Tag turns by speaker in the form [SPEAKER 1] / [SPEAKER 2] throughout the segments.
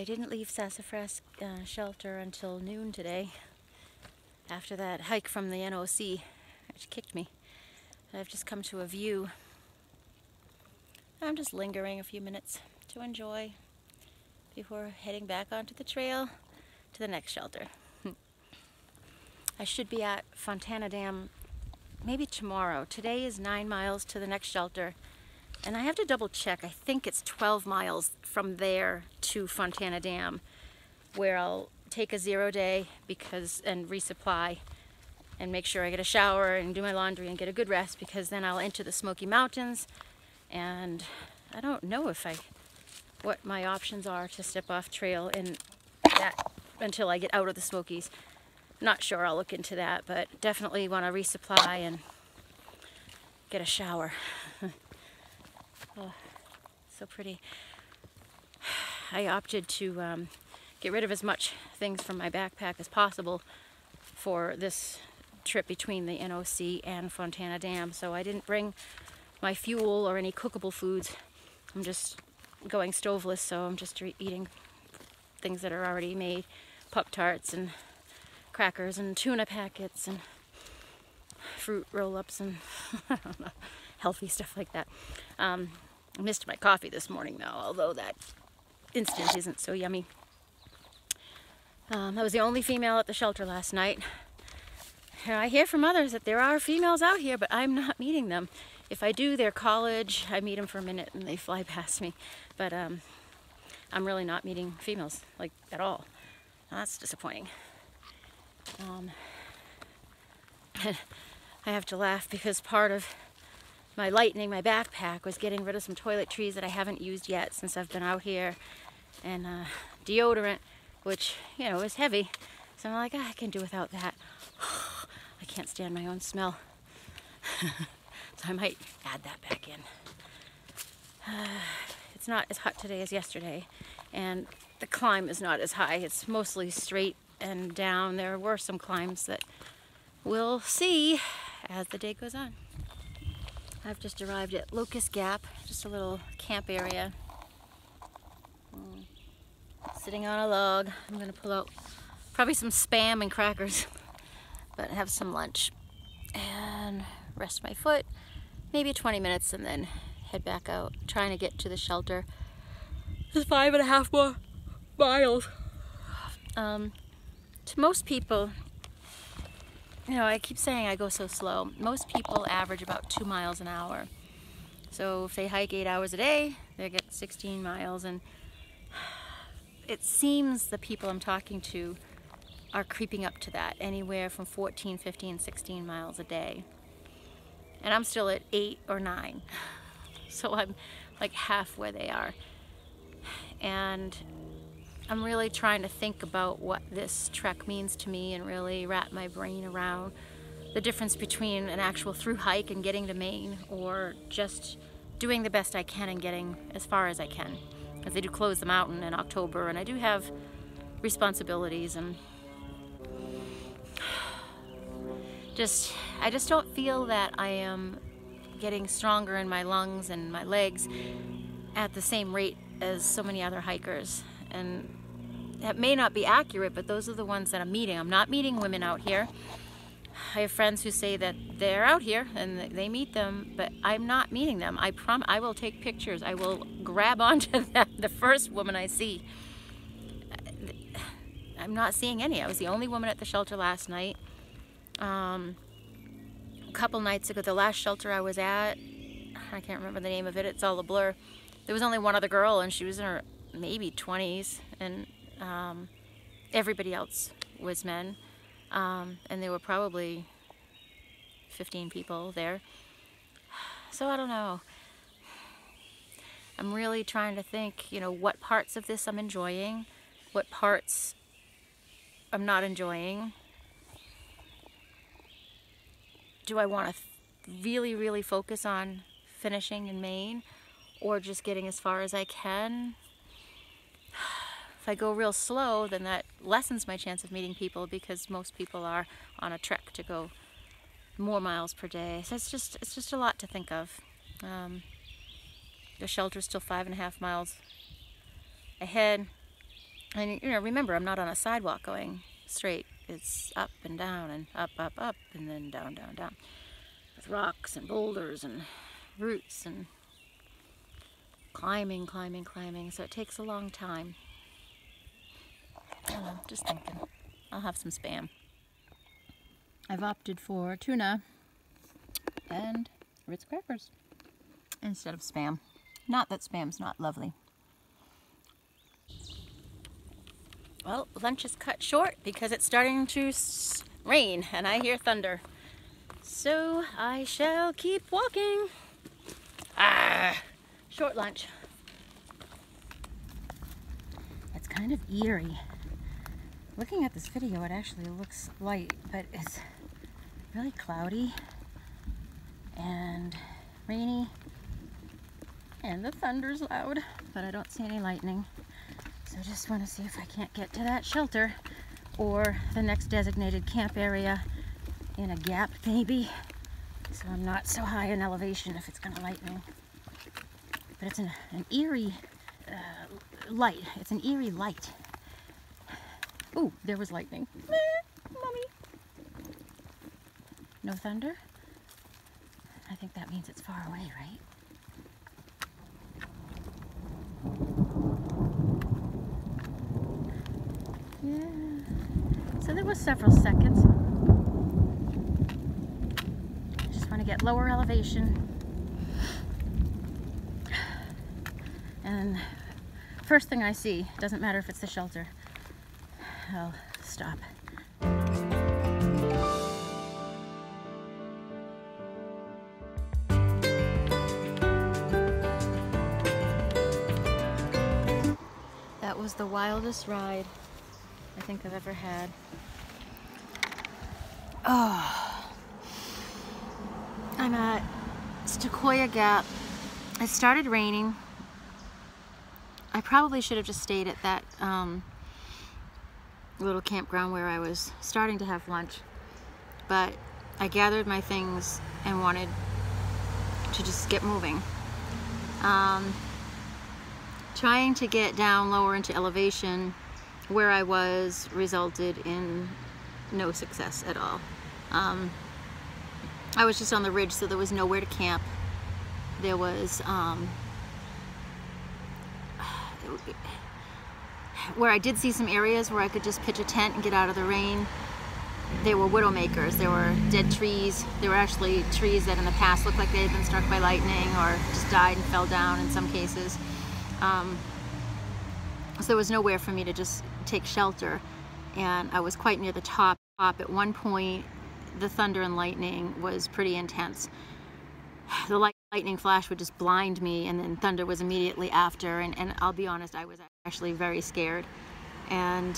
[SPEAKER 1] didn't leave Sassafras shelter until noon today, after that hike from the NOC, which kicked me. I've just come to a view. I'm just lingering a few minutes to enjoy before heading back onto the trail to the next shelter. I should be at Fontana Dam maybe tomorrow. Today is 9 miles to the next shelter, and I have to double check. I think it's 12 miles from there to Fontana Dam, where I'll take a 0 day and resupply and make sure I get a shower and do my laundry and get a good rest, because then I'll enter the Smoky Mountains, and I don't know what my options are to step off trail in that until I get out of the Smokies. Not sure, I'll look into that, but definitely want to resupply and get a shower. Oh, so pretty. I opted to get rid of as much things from my backpack as possible for this trip between the NOC and Fontana Dam, so I didn't bring my fuel or any cookable foods. I'm just going stoveless, so I'm just eating things that are already made. Pop-Tarts and crackers and tuna packets and fruit roll-ups and I don't know, healthy stuff like that. I missed my coffee this morning though, although that instant isn't so yummy. I was the only female at the shelter last night. And I hear from others that there are females out here, but I'm not meeting them. If I do, they're college. I meet them for a minute and they fly past me. But I'm really not meeting females, like, at all. That's disappointing. I have to laugh because part of my lightening my backpack was getting rid of some toiletries that I haven't used yet since I've been out here, and deodorant, which, you know, is heavy. So I'm like, I can do without that. I can't stand my own smell. So I might add that back in. It's not as hot today as yesterday, and the climb is not as high. It's mostly straight and down. There were some climbs that we'll see as the day goes on. I've just arrived at Locust Gap, just a little camp area. Sitting on a log. I'm going to pull out probably some Spam and crackers, but have some lunch and rest my foot, maybe 20 minutes, and then head back out, trying to get to the shelter. It's 5.5 more miles. To most people, you know, I keep saying I go so slow. Most people average about 2 miles an hour. So if they hike 8 hours a day, they get 16 miles. And it seems the people I'm talking to are creeping up to that, anywhere from 14, 15, 16 miles a day. And I'm still at 8 or 9. So I'm like half where they are. And I'm really trying to think about what this trek means to me and really wrap my brain around the difference between an actual through hike and getting to Maine, or just doing the best I can and getting as far as I can. Because they do close the mountain in October, and I do have responsibilities, and I just don't feel that I am getting stronger in my lungs and my legs at the same rate as so many other hikers. And that may not be accurate, but those are the ones that I'm meeting. I'm not meeting women out here. I have friends who say that they're out here and they meet them, but I'm not meeting them. I will take pictures. I will grab onto the first woman I see. I'm not seeing any. I was the only woman at the shelter last night. A couple nights ago, the last shelter I was at, I can't remember the name of it, it's all a blur. There was only one other girl, and she was in her maybe 20s, and everybody else was men, and there were probably 15 people there. So I don't know. I'm really trying to think, you know, what parts of this I'm enjoying, what parts I'm not enjoying. Do I want to really, really focus on finishing in Maine, or just getting as far as I can? If I go real slow, then that lessens my chance of meeting people, because most people are on a trek to go more miles per day. So it's just a lot to think of. The shelter's still 5.5 miles ahead. And you know, remember, I'm not on a sidewalk going straight. It's up and down and up, up, up, and then down, down, down. With rocks and boulders and roots and climbing, climbing, climbing. So it takes a long time. I don't know, just thinking. I'll have some Spam. I've opted for tuna and Ritz crackers instead of Spam. Not that Spam's not lovely. Well, lunch is cut short because it's starting to rain and I hear thunder. So I shall keep walking. Short lunch. It's kind of eerie. Looking at this video, it actually looks light, but it's really cloudy and rainy, and the thunder's loud, but I don't see any lightning. So I just want to see if I can't get to that shelter or the next designated camp area in a gap maybe, so I'm not so high in elevation if it's going to lightning. But it's an eerie light. It's an eerie light. Ooh, there was lightning. Mommy. No thunder? I think that means it's far away, right? Yeah. So there was several seconds. I just want to get lower elevation. And first thing I see, doesn't matter if it's the shelter, I'll stop. That was the wildest ride I think I've ever had. Oh, I'm at Sequoia Gap. It started raining. I probably should have just stayed at that little campground where I was starting to have lunch, but I gathered my things and wanted to just get moving. Trying to get down lower into elevation where I was resulted in no success at all. I was just on the ridge, so there was nowhere to camp. There was where I did see some areas where I could just pitch a tent and get out of the rain. There were widowmakers, there were dead trees. There were actually trees that in the past looked like they had been struck by lightning or just died and fell down in some cases. So there was nowhere for me to just take shelter, and I was quite near the top. At one point, the thunder and lightning was pretty intense. The lightning flash would just blind me, and then thunder was immediately after, and I'll be honest, I was actually very scared, and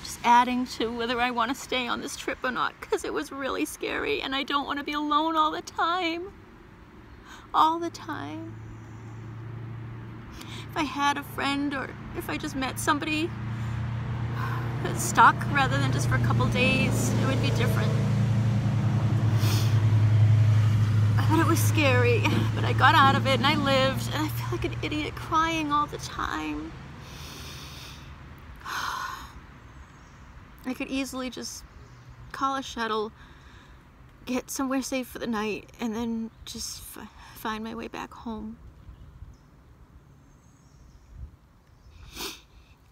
[SPEAKER 1] just adding to whether I want to stay on this trip or not, because it was really scary and I don't want to be alone all the time. All the time. If I had a friend, or if I just met somebody that's stuck rather than just for a couple days, it would be different. But it was scary, but I got out of it and I lived, and I feel like an idiot crying all the time. I could easily just call a shuttle, get somewhere safe for the night, and then just find my way back home.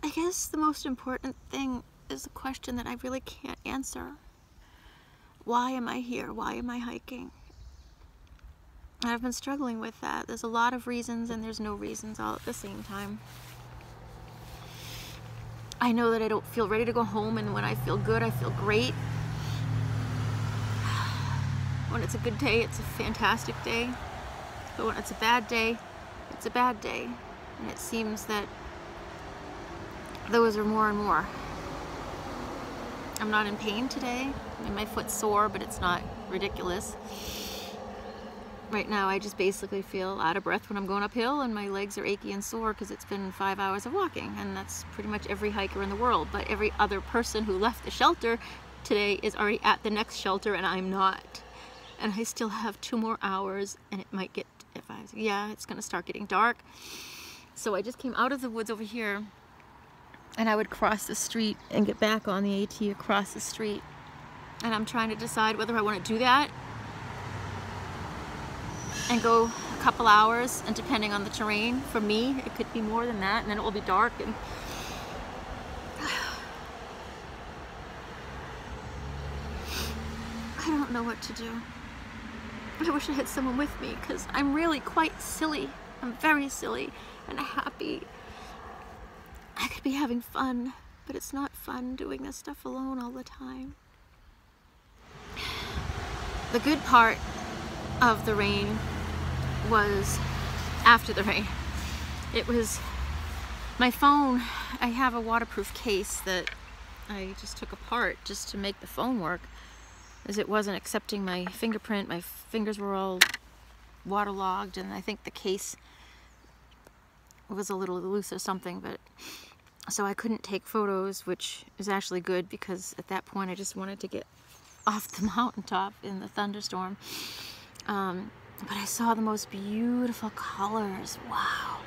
[SPEAKER 1] I guess the most important thing is the question that I really can't answer. Why am I here? Why am I hiking? And I've been struggling with that. There's a lot of reasons and there's no reasons all at the same time. I know that I don't feel ready to go home, and when I feel good, I feel great. When it's a good day, it's a fantastic day. But when it's a bad day, it's a bad day. And it seems that those are more and more. I'm not in pain today. I mean, my foot's sore, but it's not ridiculous. Right now, I just basically feel out of breath when I'm going uphill, and my legs are achy and sore because it's been 5 hours of walking, and that's pretty much every hiker in the world. But every other person who left the shelter today is already at the next shelter, and I'm not. And I still have 2 more hours, and it might get, it's gonna start getting dark. So I just came out of the woods over here, and I would cross the street and get back on the AT across the street. And I'm trying to decide whether I want to do that and go a couple hours, and depending on the terrain, for me, it could be more than that, and then it will be dark. And I don't know what to do. I wish I had someone with me, because I'm really quite silly. I'm very silly and happy. I could be having fun, but it's not fun doing this stuff alone all the time. The good part of the rain was after the rain. It was my phone. I have a waterproof case that I just took apart just to make the phone work, as it wasn't accepting my fingerprint. My fingers were all waterlogged, and I think the case was a little loose or something, but so I couldn't take photos, which is actually good, because at that point I just wanted to get off the mountaintop in the thunderstorm. But I saw the most beautiful colors. Wow.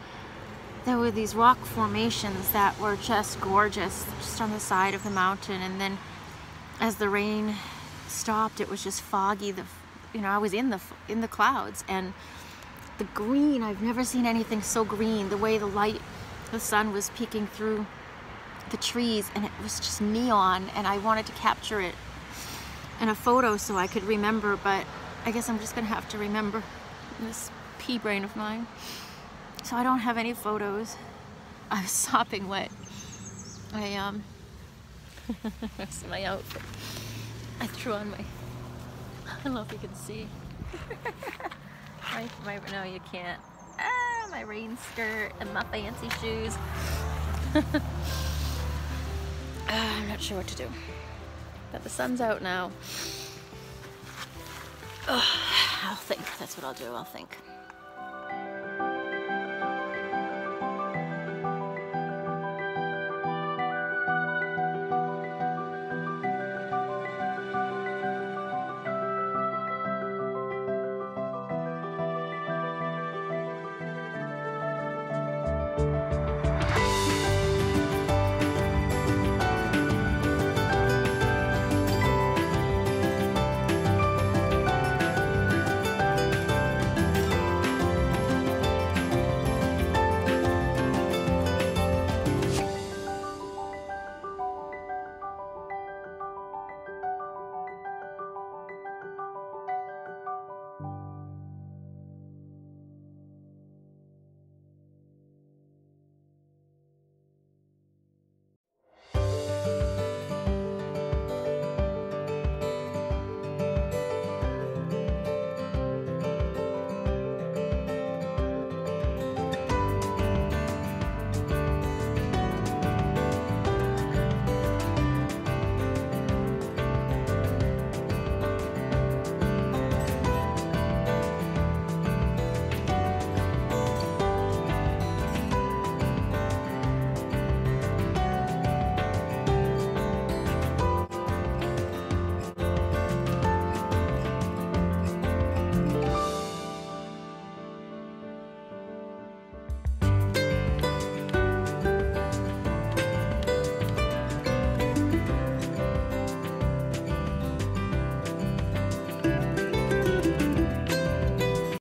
[SPEAKER 1] There were these rock formations that were just gorgeous, just on the side of the mountain, and then as the rain stopped, it was just foggy. I was in the clouds, and the green, I've never seen anything so green. The way the sun was peeking through the trees, and it was just neon, and I wanted to capture it in a photo so I could remember, but I guess I'm just gonna have to remember this pea brain of mine. So I don't have any photos. I was sopping wet. That's my outfit. I threw on my, I don't know if you can see. No, you can't. My rain skirt and my fancy shoes. I'm not sure what to do. But the sun's out now. I'll think. That's what I'll do. I'll think.